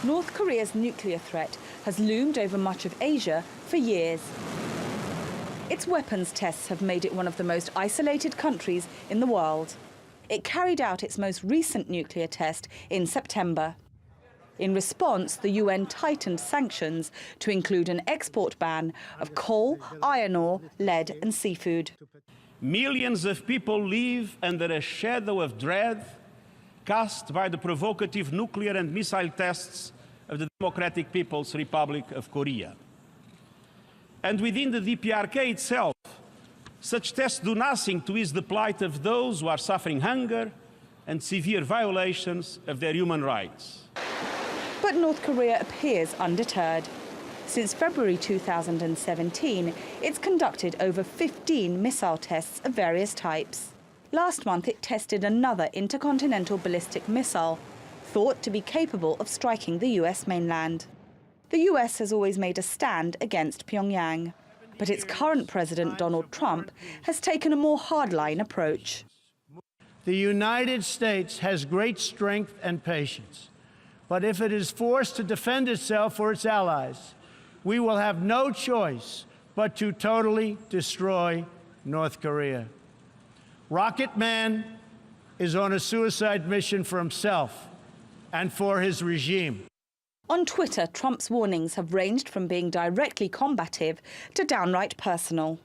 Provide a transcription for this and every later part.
North Korea's nuclear threat has loomed over much of Asia for years. Its weapons tests have made it one of the most isolated countries in the world. It carried out its most recent nuclear test in September. In response, the UN tightened sanctions to include an export ban of coal, iron ore, lead and seafood. Millions of people live under a shadow of dread cast by the provocative nuclear and missile tests of the Democratic People's Republic of Korea. And within the DPRK itself, such tests do nothing to ease the plight of those who are suffering hunger and severe violations of their human rights. But North Korea appears undeterred. Since February 2017, it's conducted over 15 missile tests of various types. Last month, it tested another intercontinental ballistic missile, thought to be capable of striking the US mainland. The US has always made a stand against Pyongyang, but its current president, Donald Trump, has taken a more hardline approach. The United States has great strength and patience, but if it is forced to defend itself or its allies, we will have no choice but to totally destroy North Korea. Rocket Man is on a suicide mission for himself and for his regime. On Twitter, Trump's warnings have ranged from being directly combative to downright personal.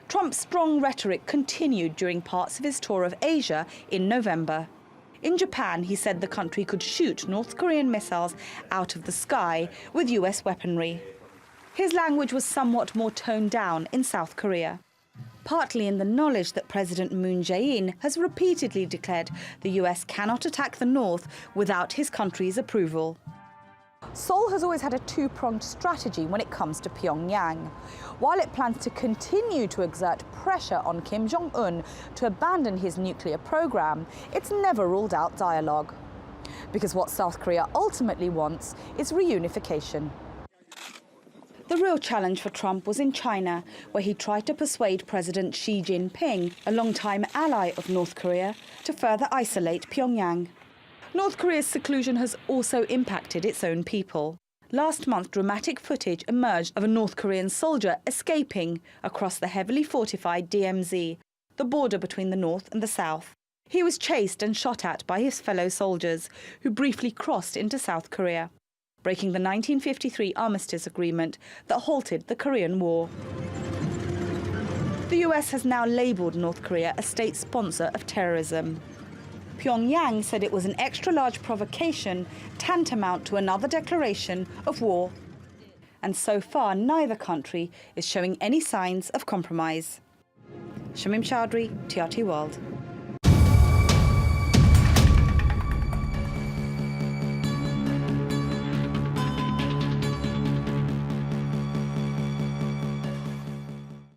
Trump's strong rhetoric continued during parts of his tour of Asia in November. In Japan, he said the country could shoot North Korean missiles out of the sky with US weaponry. His language was somewhat more toned down in South Korea, partly in the knowledge that President Moon Jae-in has repeatedly declared the US cannot attack the North without his country's approval. Seoul has always had a two-pronged strategy when it comes to Pyongyang. While it plans to continue to exert pressure on Kim Jong-un to abandon his nuclear program, it's never ruled out dialogue. Because what South Korea ultimately wants is reunification. The real challenge for Trump was in China, where he tried to persuade President Xi Jinping, a longtime ally of North Korea, to further isolate Pyongyang. North Korea's seclusion has also impacted its own people. Last month, dramatic footage emerged of a North Korean soldier escaping across the heavily fortified DMZ, the border between the North and the South. He was chased and shot at by his fellow soldiers, who briefly crossed into South Korea, breaking the 1953 armistice agreement that halted the Korean War. The US has now labelled North Korea a state sponsor of terrorism. Pyongyang said it was an extra-large provocation tantamount to another declaration of war. And so far, neither country is showing any signs of compromise. Shamim Chowdhury, TRT World.